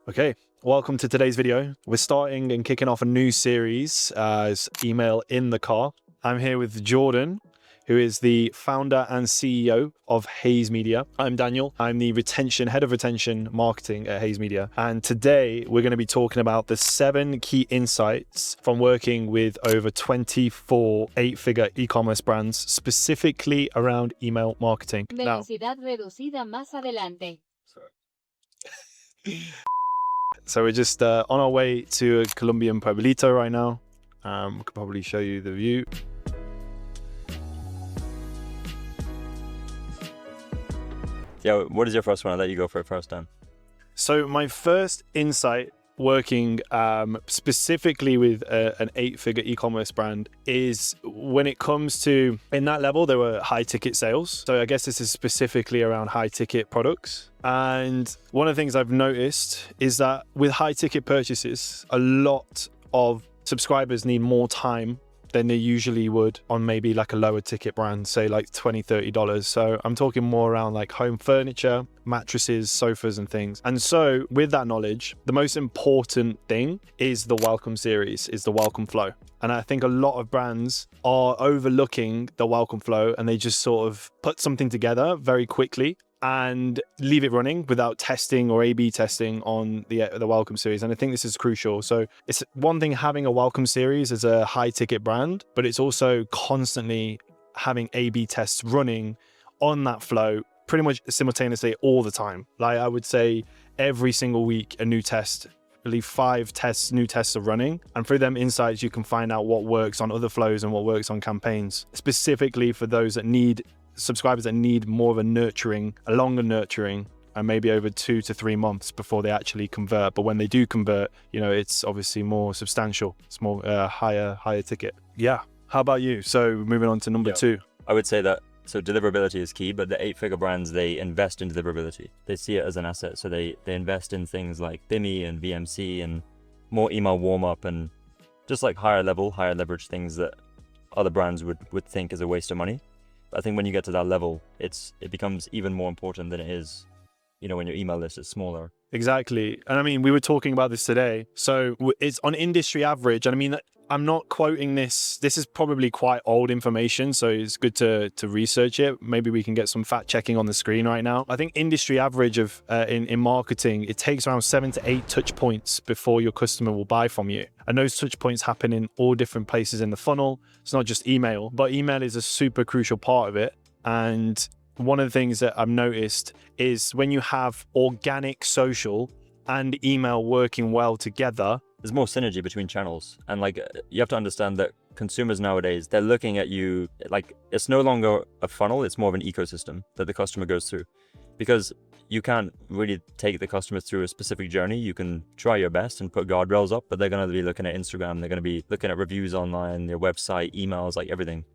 Okay, welcome to today's video. We're starting and kicking off a new series as Email in the Car. I'm here with Jordan, who is the founder and CEO of Hayes Media. I'm Daniel. I'm the head of retention marketing at Hayes Media. And today we're going to be talking about the 7 key insights from working with over 24 8-figure e-commerce brands, specifically around email marketing. Velocidad reducida más adelante. So we're just on our way to a Colombian pueblito right now. We could probably show you the view. Yeah, what is your first one? I'll let you go for it first, Dan. So my first insight working specifically with an 8-figure e-commerce brand is when it comes to, in that level, there were high ticket sales. So I guess this is specifically around high ticket products. And one of the things I've noticed is that with high ticket purchases, a lot of subscribers need more time than they usually would on maybe like a lower ticket brand, say like $20, $30. So I'm talking more around like home furniture, mattresses, sofas and things. And so with that knowledge, the most important thing is the welcome series, is the welcome flow. And I think a lot of brands are overlooking the welcome flow and they just sort of put something together very quickly and leave it running without testing or A/B testing on the welcome series. And I think this is crucial. So it's one thing having a welcome series as a high ticket brand, but it's also constantly having A/B tests running on that flow pretty much simultaneously all the time. Like I would say every single week, a new test, I believe 5 new tests are running. And through them insights, you can find out what works on other flows and what works on campaigns, specifically for those that need subscribers that need more of a longer nurturing, and maybe over 2 to 3 months before they actually convert. But when they do convert, you know, it's obviously more substantial. It's more higher ticket. Yeah. How about you? So moving on to number 2. I would say that, so deliverability is key, but the 8-figure brands, they invest in deliverability. They see it as an asset. So they invest in things like BIMI and VMC and more email warm-up and just like higher leverage things that other brands would think is a waste of money. I think when you get to that level, it becomes even more important than it is, you know, when your email list is smaller. Exactly. And I mean, we were talking about this today. So it's on industry average. And I mean, I'm not quoting this. This is probably quite old information. So it's good to research it. Maybe we can get some fact checking on the screen right now. I think industry average of in marketing, it takes around 7 to 8 touch points before your customer will buy from you. And those touch points happen in all different places in the funnel. It's not just email, but email is a super crucial part of it. And one of the things that I've noticed is when you have organic social and email working well together, there's more synergy between channels. And like, you have to understand that consumers nowadays, they're looking at you like it's no longer a funnel, it's more of an ecosystem that the customer goes through. Because you can't really take the customer through a specific journey. You can try your best and put guardrails up, but they're going to be looking at Instagram, they're going to be looking at reviews online, their website, emails, like everything.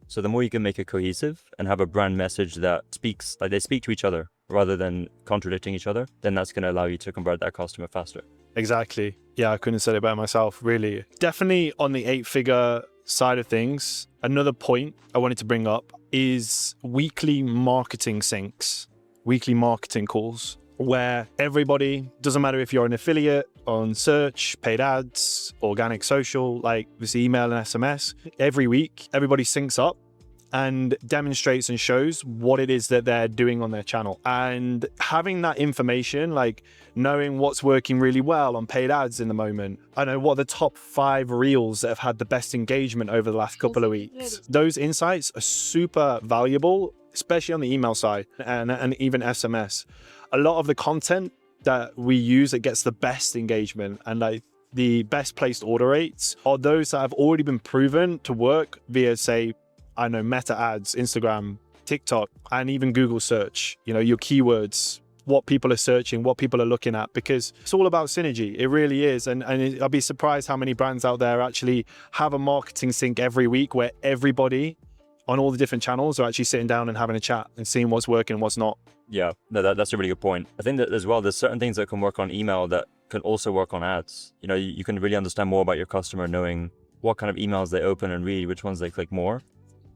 So the more you can make it cohesive and have a brand message that speaks, like they speak to each other rather than contradicting each other, then that's going to allow you to convert that customer faster. Exactly. Yeah, I couldn't have said it better myself, really. Definitely on the 8-figure side of things, another point I wanted to bring up is weekly marketing syncs, weekly marketing calls, where everybody, doesn't matter if you're an affiliate on search, paid ads, organic social, like this email and SMS, every week, everybody syncs up and demonstrates and shows what it is that they're doing on their channel. And having that information, like knowing what's working really well on paid ads in the moment. I know what are the top 5 reels that have had the best engagement over the last couple of weeks. Those insights are super valuable, especially on the email side and even SMS. A lot of the content that we use that gets the best engagement and like the best placed order rates are those that have already been proven to work via, say, I know, Meta ads, Instagram, TikTok, and even Google search, you know, your keywords, what people are searching, what people are looking at, because it's all about synergy. It really is. And I'll be surprised how many brands out there actually have a marketing sync every week where everybody on all the different channels are actually sitting down and having a chat and seeing what's working and what's not. Yeah, no, that's a really good point. I think that as well, there's certain things that can work on email that can also work on ads. You know, you can really understand more about your customer knowing what kind of emails they open and read, which ones they click more.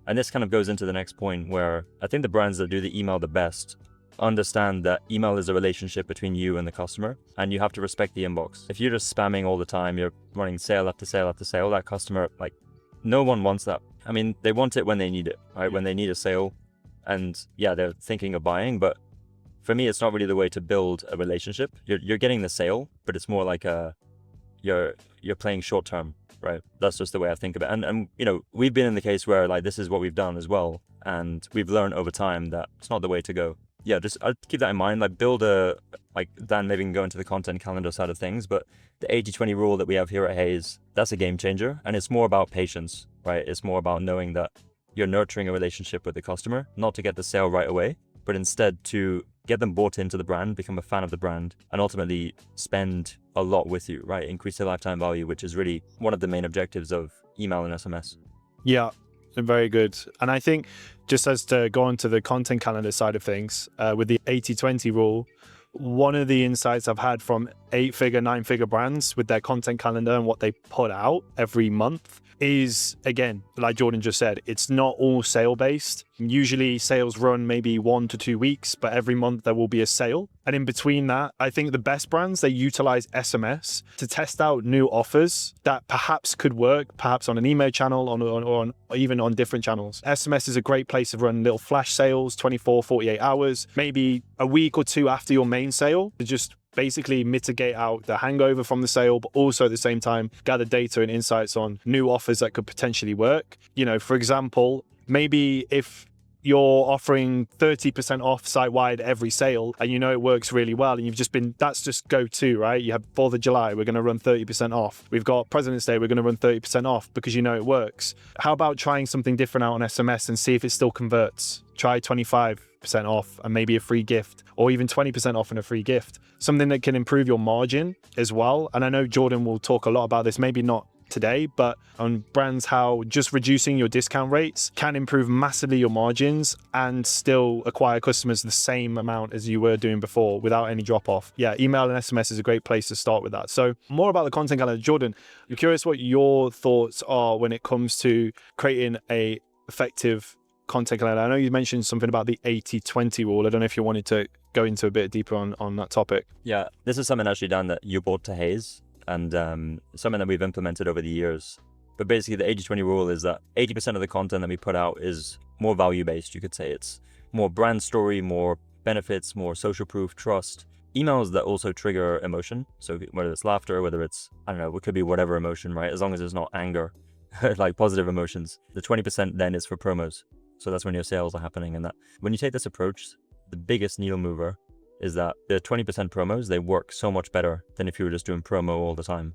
And this kind of goes into the next point where I think the brands that do the email the best understand that email is a relationship between you and the customer, and you have to respect the inbox. If you're just spamming all the time, you're running sale after sale after sale, that customer, like, no one wants that. I mean, they want it when they need it, right? When they need a sale, and yeah, they're thinking of buying. But for me, it's not really the way to build a relationship. You're getting the sale, but it's more like you're playing short term, right? That's just the way I think of it. And you know, we've been in the case where like this is what we've done as well, and we've learned over time that it's not the way to go. Yeah, just I'd keep that in mind. Like build a, like Dan maybe can go into the content calendar side of things, but the 80-20 rule that we have here at Hayes, that's a game changer, and it's more about patience, right? It's more about knowing that you're nurturing a relationship with the customer, not to get the sale right away, but instead to get them bought into the brand, become a fan of the brand, and ultimately spend a lot with you, right? Increase their lifetime value, which is really one of the main objectives of email and SMS. Yeah, very good. And I think just as to go on to the content calendar side of things, with the 80-20 rule, one of the insights I've had from 8-figure, 9-figure brands with their content calendar and what they put out every month is, again, like Jordan just said, it's not all sale based. Usually sales run maybe 1 to 2 weeks, but every month there will be a sale. And in between that, I think the best brands, they utilize SMS to test out new offers that perhaps could work, perhaps on an email channel or even on different channels. SMS is a great place to run little flash sales, 24, 48 hours, maybe a week or two after your main sale, to just basically mitigate out the hangover from the sale, but also at the same time gather data and insights on new offers that could potentially work. You know, for example, maybe if you're offering 30% off site-wide every sale and you know it works really well and you've just been, that's just go-to, right? You have 4th of July, we're going to run 30% off. We've got President's Day, we're going to run 30% off because you know it works. How about trying something different out on SMS and see if it still converts? Try 25% off and maybe a free gift, or even 20% off and a free gift. Something that can improve your margin as well. And I know Jordan will talk a lot about this, maybe not today, but on brands, how just reducing your discount rates can improve massively your margins and still acquire customers the same amount as you were doing before without any drop off. Yeah, email and SMS is a great place to start with that. So more about the content calendar. Jordan, I'm curious what your thoughts are when it comes to creating a effective content calendar. I know you mentioned something about the 80-20 rule. I don't know if you wanted to go into a bit deeper on that topic. Yeah, this is something actually, Dan, that you brought to Hayes, and something that we've implemented over the years. But basically the 80-20 rule is that 80% of the content that we put out is more value-based, you could say. It's more brand story, more benefits, more social proof, trust. Emails that also trigger emotion. So whether it's laughter, whether it's, I don't know, it could be whatever emotion, right? As long as it's not anger, like positive emotions. The 20% then is for promos. So that's when your sales are happening. And that when you take this approach, the biggest needle mover is that the 20% promos, they work so much better than if you were just doing promo all the time.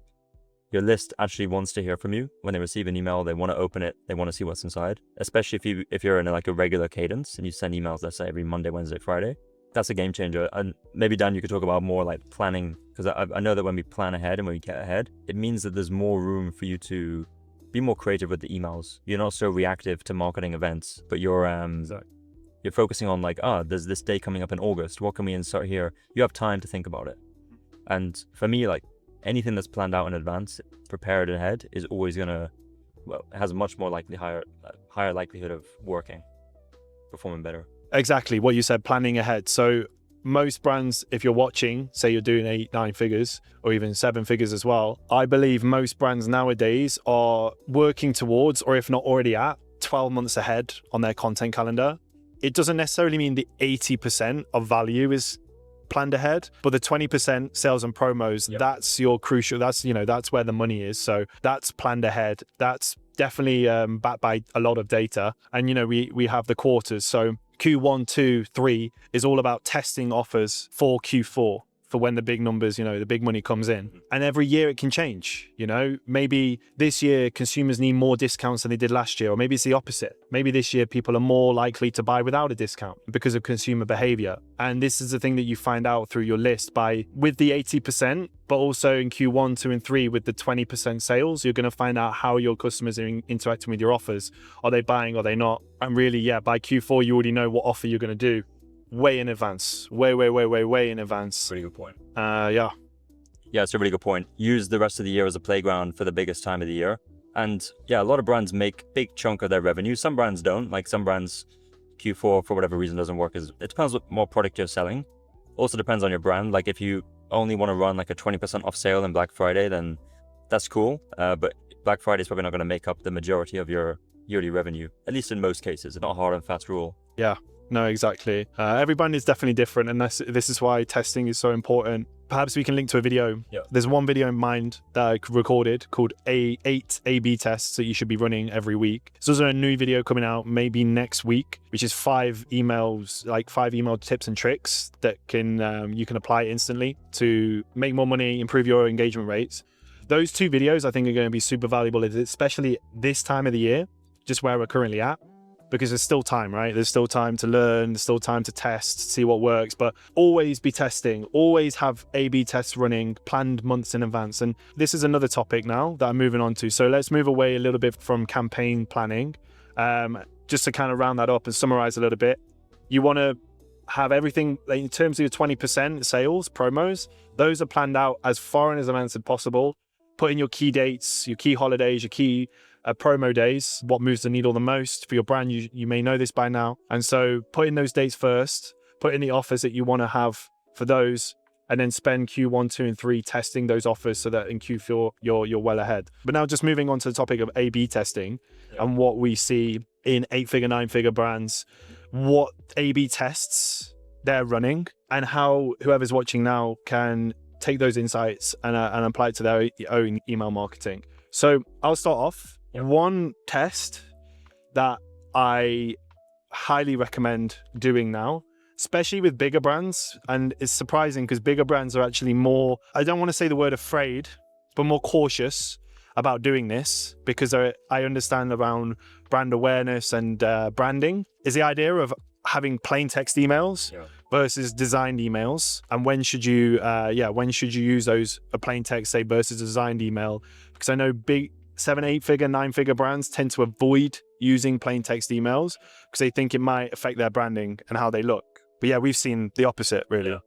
Your list actually wants to hear from you. When they receive an email, they want to open it, they want to see what's inside, especially if you're in like a regular cadence and you send emails, let's say every Monday, Wednesday, Friday. That's a game changer. And maybe Dan, you could talk about more like planning, because I know that when we plan ahead and when we get ahead, it means that there's more room for you to be more creative with the emails. You're not so reactive to marketing events, but you're focusing on like, there's this day coming up in August. What can we insert here? You have time to think about it. And for me, like anything that's planned out in advance, prepared ahead, is always gonna, well, it has a much more higher likelihood of working, performing better. Exactly what you said, planning ahead. So most brands, if you're watching, say you're doing 8-9 figures or even 7 figures as well, I believe most brands nowadays are working towards, or if not already at, 12 months ahead on their content calendar. It doesn't necessarily mean the 80% of value is planned ahead, but the 20% sales and promos, that's your crucial, that's where the money is. So that's planned ahead. That's definitely backed by a lot of data. And we have the quarters. So Q1, 2, 3 is all about testing offers for Q4, for when the big numbers, the big money comes in. And every year it can change, maybe this year consumers need more discounts than they did last year, or maybe it's the opposite. Maybe this year people are more likely to buy without a discount because of consumer behavior. And this is the thing that you find out through your list with the 80%, but also in Q1, 2, and 3 with the 20% sales, you're going to find out how your customers are interacting with your offers. Are they buying? Are they not? And really, by Q4, you already know what offer you're going to do. Way in advance, way in advance. Pretty good point. Yeah, it's a really good point. Use the rest of the year as a playground for the biggest time of the year. And yeah, a lot of brands make big chunk of their revenue. Some brands don't. Like some brands Q4 for whatever reason doesn't work is it depends what more product you're selling. Also depends on your brand. Like if you only want to run like a 20% off sale in Black Friday, then that's cool. But Black Friday is probably not going to make up the majority of your yearly revenue, at least in most cases. It's not a hard and fast rule. Yeah, no, exactly. Every brand is definitely different, and this is why testing is so important. Perhaps we can link to a video. Yeah. There's one video in mind that I recorded called 8 A/B tests that you should be running every week. So there's a new video coming out maybe next week, which is 5 emails, like 5 email tips and tricks that can you can apply instantly to make more money, improve your engagement rates. Those 2 videos I think are going to be super valuable, especially this time of the year, just where we're currently at. Because there's still time, right? There's still time to learn, there's still time to test, see what works, but always be testing, always have A/B tests running, planned months in advance. And this is another topic now that I'm moving on to. So let's move away a little bit from campaign planning. Just to kind of round that up and summarize a little bit. You want to have everything, like in terms of your 20% sales, promos, those are planned out as far in advance as possible. Put in your key dates, your key holidays, your key promo days, what moves the needle the most for your brand. You may know this by now. And so put in those dates first, put in the offers that you want to have for those, and then spend Q1, 2, and 3 testing those offers so that in Q4 you're well ahead. But now just moving on to the topic of A/B testing and what we see in 8-figure, 9-figure brands, what A/B tests they're running, and how whoever's watching now can take those insights and apply it to their own email marketing. So I'll start off. One test that I highly recommend doing now, especially with bigger brands, and it's surprising because bigger brands are actually more, I don't want to say the word afraid, but more cautious about doing this because I understand around brand awareness and branding is the idea of having plain text emails versus designed emails, and when should you use those a plain text, say, versus a designed email? Because I know big 7, 8-figure, 9-figure brands tend to avoid using plain text emails because they think it might affect their branding and how they look. But yeah, we've seen the opposite, really. Yeah.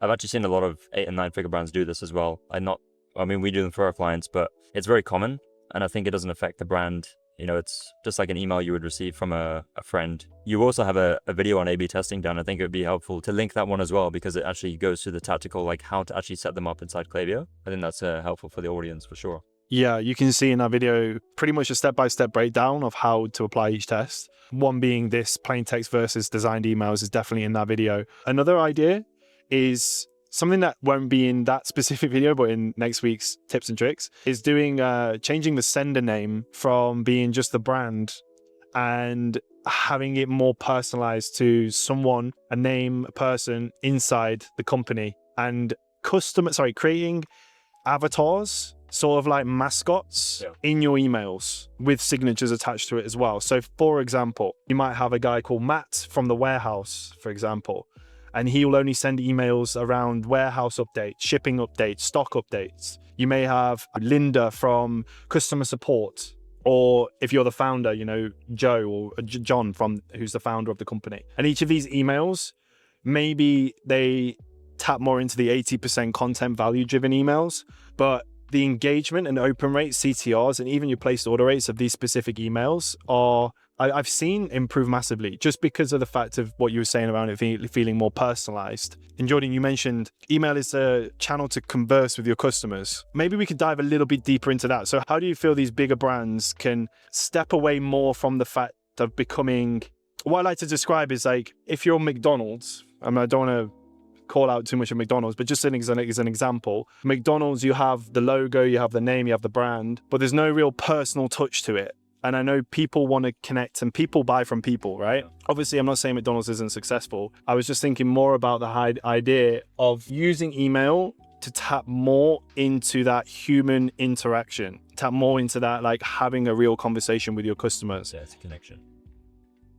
I've actually seen a lot of 8 and 9-figure brands do this as well. We do them for our clients, but it's very common, and I think it doesn't affect the brand. You know, it's just like an email you would receive from a friend. You also have a video on A/B testing done. I think it would be helpful to link that one as well because it actually goes through the tactical, like how to actually set them up inside Klaviyo. I think that's helpful for the audience for sure. Yeah, you can see in that video pretty much a step-by-step breakdown of how to apply each test. One being this plain text versus designed emails is definitely in that video. Another idea is something that won't be in that specific video, but in next week's tips and tricks, is doing changing the sender name from being just the brand and having it more personalized to someone, a name, a person inside the company, and creating avatars, sort of like mascots in your emails with signatures attached to it as well. So for example, you might have a guy called Matt from the warehouse, for example, and he will only send emails around warehouse updates, shipping updates, stock updates. You may have Linda from customer support, or if you're the founder, you know, Joe or John who's the founder of the company. And each of these emails, maybe they tap more into the 80% content value driven emails, but the engagement and open rates, CTRs, and even your placed order rates of these specific emails I've seen improve massively just because of the fact of what you were saying around it feeling more personalized. And Jordan, you mentioned email is a channel to converse with your customers. Maybe we could dive a little bit deeper into that. So how do you feel these bigger brands can step away more from the fact of becoming, what I like to describe is like, if you're McDonald's, I don't want to call out too much of McDonald's, but just as an example, McDonald's, you have the logo, you have the name, you have the brand, but there's no real personal touch to it. And I know people want to connect and people buy from people, right? Obviously, I'm not saying McDonald's isn't successful. I was just thinking more about the idea of using email to tap more into that human interaction, tap more into that, like having a real conversation with your customers. Yeah, it's a connection.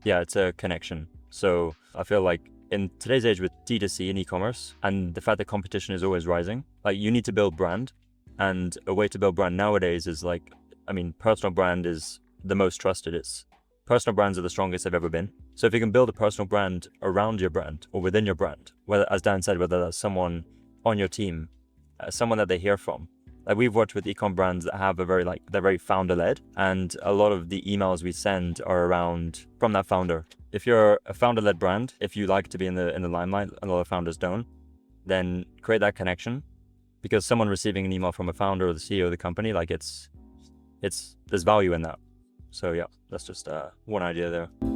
Yeah, it's a connection. So I feel like in today's age with D2C and e-commerce and the fact that competition is always rising, like you need to build brand. And a way to build brand nowadays is like, personal brand is the most trusted. Personal brands are the strongest they've ever been. So if you can build a personal brand around your brand or within your brand, whether, as Dan said, whether that's someone on your team, someone that they hear from, Like we've worked with ecom brands that have a very they're very founder led, and a lot of the emails we send are around from that founder. If you're a founder led brand, if you like to be in the limelight, a lot of founders don't, then create that connection, because someone receiving an email from a founder or the CEO of the company, like there's value in that. So yeah, that's just one idea there.